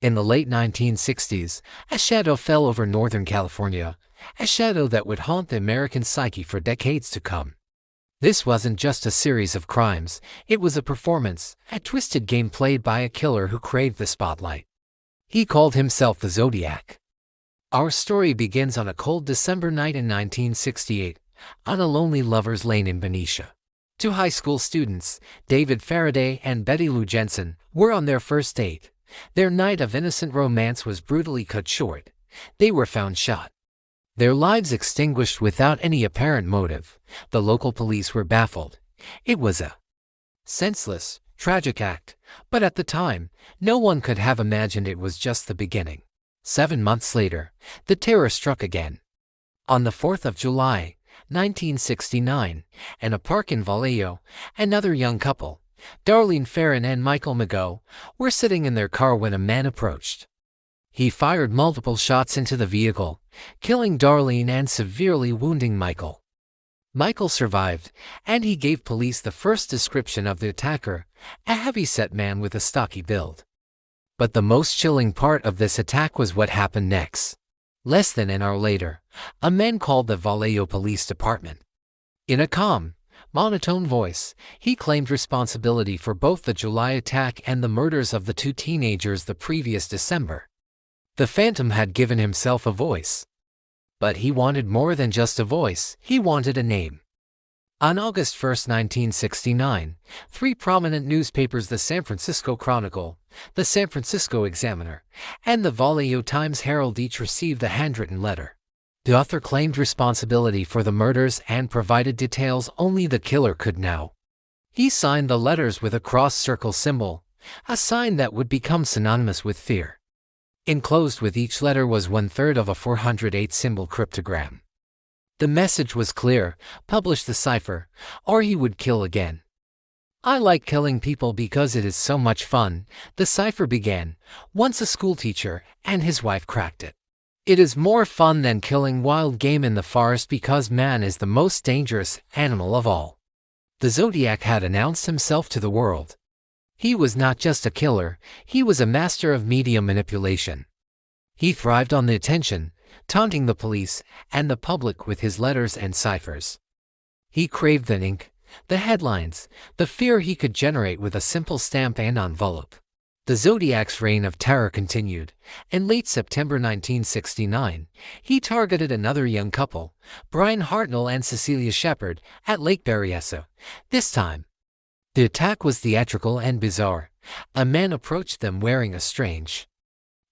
In the late 1960s, a shadow fell over Northern California, a shadow that would haunt the American psyche for decades to come. This wasn't just a series of crimes, it was a performance, a twisted game played by a killer who craved the spotlight. He called himself the Zodiac. Our story begins on a cold December night in 1968, on a lonely lover's lane in Benicia. Two high school students, David Faraday and Betty Lou Jensen, were on their first date. Their night of innocent romance was brutally cut short. They were found shot. Their lives extinguished without any apparent motive. The local police were baffled. It was a senseless, tragic act, but at the time, no one could have imagined it was just the beginning. 7 months later, the terror struck again. On the 4th of July, 1969, in a park in Vallejo, another young couple, Darlene Farron and Michael Mago, were sitting in their car when a man approached. He fired multiple shots into the vehicle, killing Darlene and severely wounding Michael. Michael survived, and he gave police the first description of the attacker, a heavy-set man with a stocky build. But the most chilling part of this attack was what happened next. Less than an hour later, a man called the Vallejo Police Department. In a calm, monotone voice, he claimed responsibility for both the July attack and the murders of the two teenagers the previous December. The Phantom had given himself a voice. But he wanted more than just a voice, he wanted a name. On August 1, 1969, three prominent newspapers, the San Francisco Chronicle, the San Francisco Examiner, and the Vallejo Times-Herald, each received a handwritten letter. The author claimed responsibility for the murders and provided details only the killer could know. He signed the letters with a cross-circle symbol, a sign that would become synonymous with fear. Enclosed with each letter was 1/3 of a 408-symbol cryptogram. The message was clear: publish the cipher, or he would kill again. "I like killing people because it is so much fun," the cipher began, once a schoolteacher and his wife cracked it. "It is more fun than killing wild game in the forest because man is the most dangerous animal of all." The Zodiac had announced himself to the world. He was not just a killer, he was a master of media manipulation. He thrived on the attention, taunting the police and the public with his letters and ciphers. He craved the ink, the headlines, the fear he could generate with a simple stamp and envelope. The Zodiac's reign of terror continued. In late September 1969, he targeted another young couple, Brian Hartnell and Cecilia Shepard, at Lake Berryessa. This time, the attack was theatrical and bizarre. A man approached them wearing a strange,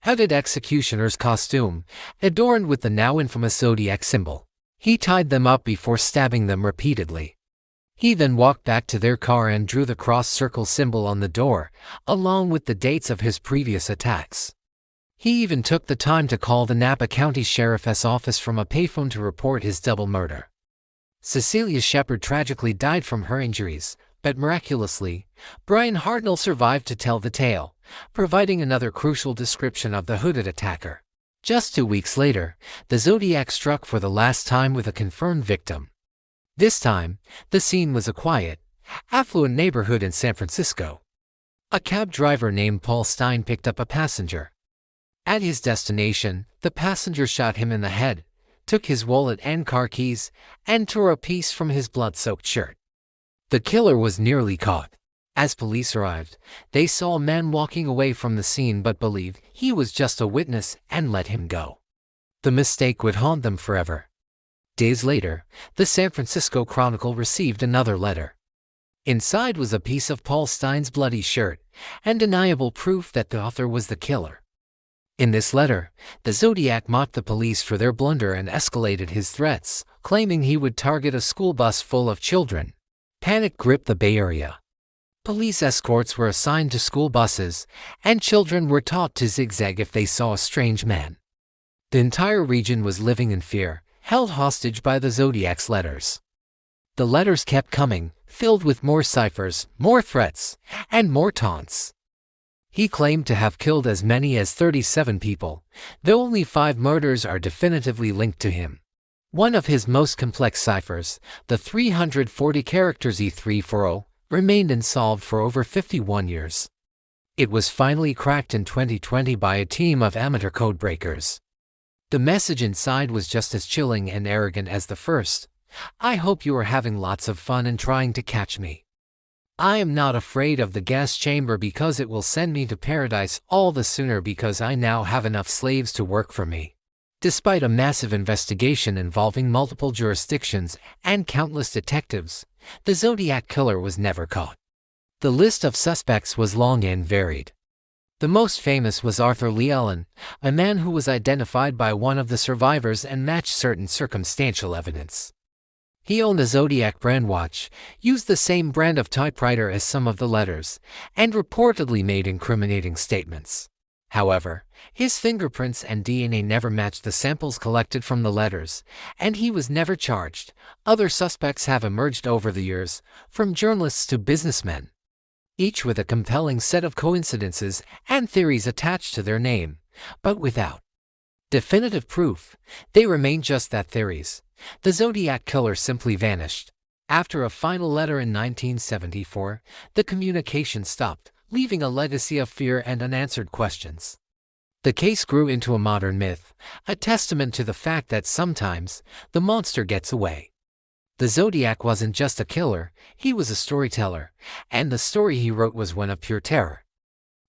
hooded executioner's costume, adorned with the now infamous Zodiac symbol. He tied them up before stabbing them repeatedly. He then walked back to their car and drew the cross-circle symbol on the door, along with the dates of his previous attacks. He even took the time to call the Napa County Sheriff's office from a payphone to report his double murder. Cecilia Shepard tragically died from her injuries, but miraculously, Brian Hartnell survived to tell the tale, providing another crucial description of the hooded attacker. Just 2 weeks later, the Zodiac struck for the last time with a confirmed victim. This time, the scene was a quiet, affluent neighborhood in San Francisco. A cab driver named Paul Stein picked up a passenger. At his destination, the passenger shot him in the head, took his wallet and car keys, and tore a piece from his blood-soaked shirt. The killer was nearly caught. As police arrived, they saw a man walking away from the scene but believed he was just a witness and let him go. The mistake would haunt them forever. Days later, the San Francisco Chronicle received another letter. Inside was a piece of Paul Stein's bloody shirt, undeniable proof that the author was the killer. In this letter, the Zodiac mocked the police for their blunder and escalated his threats, claiming he would target a school bus full of children. Panic gripped the Bay Area. Police escorts were assigned to school buses, and children were taught to zigzag if they saw a strange man. The entire region was living in fear, held hostage by the Zodiac's letters. The letters kept coming, filled with more ciphers, more threats, and more taunts. He claimed to have killed as many as 37 people, though only 5 murders are definitively linked to him. One of his most complex ciphers, the 340 characters E340, remained unsolved for over 51 years. It was finally cracked in 2020 by a team of amateur codebreakers. The message inside was just as chilling and arrogant as the first. I hope you are having lots of fun and trying to catch me. I am not afraid of the gas chamber because it will send me to paradise all the sooner because I now have enough slaves to work for me. Despite a massive investigation involving multiple jurisdictions and countless detectives, the Zodiac Killer was never caught. The list of suspects was long and varied. The most famous was Arthur Lee Allen, a man who was identified by one of the survivors and matched certain circumstantial evidence. He owned a Zodiac brand watch, used the same brand of typewriter as some of the letters, and reportedly made incriminating statements. However, his fingerprints and DNA never matched the samples collected from the letters, and he was never charged. Other suspects have emerged over the years, from journalists to businessmen, each with a compelling set of coincidences and theories attached to their name, but without definitive proof. They remain just that, theories. The Zodiac Killer simply vanished. After a final letter in 1974, the communication stopped, leaving a legacy of fear and unanswered questions. The case grew into a modern myth, a testament to the fact that sometimes the monster gets away. The Zodiac wasn't just a killer, he was a storyteller, and the story he wrote was one of pure terror.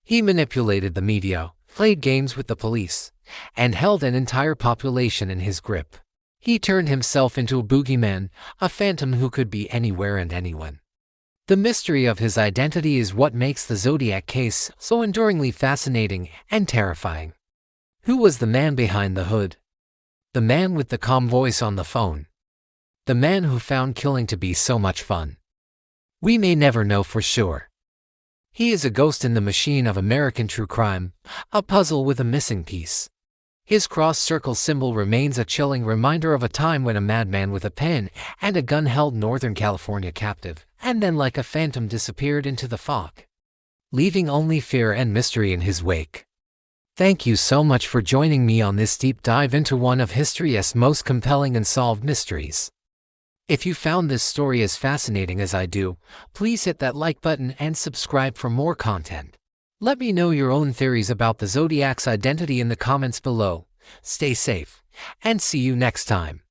He manipulated the media, played games with the police, and held an entire population in his grip. He turned himself into a boogeyman, a phantom who could be anywhere and anyone. The mystery of his identity is what makes the Zodiac case so enduringly fascinating and terrifying. Who was the man behind the hood? The man with the calm voice on the phone. The man who found killing to be so much fun. We may never know for sure. He is a ghost in the machine of American true crime, a puzzle with a missing piece. His cross-circle symbol remains a chilling reminder of a time when a madman with a pen and a gun held Northern California captive, and then like a phantom disappeared into the fog, leaving only fear and mystery in his wake. Thank you so much for joining me on this deep dive into one of history's most compelling unsolved mysteries. If you found this story as fascinating as I do, please hit that like button and subscribe for more content. Let me know your own theories about the Zodiac's identity in the comments below. Stay safe, and see you next time.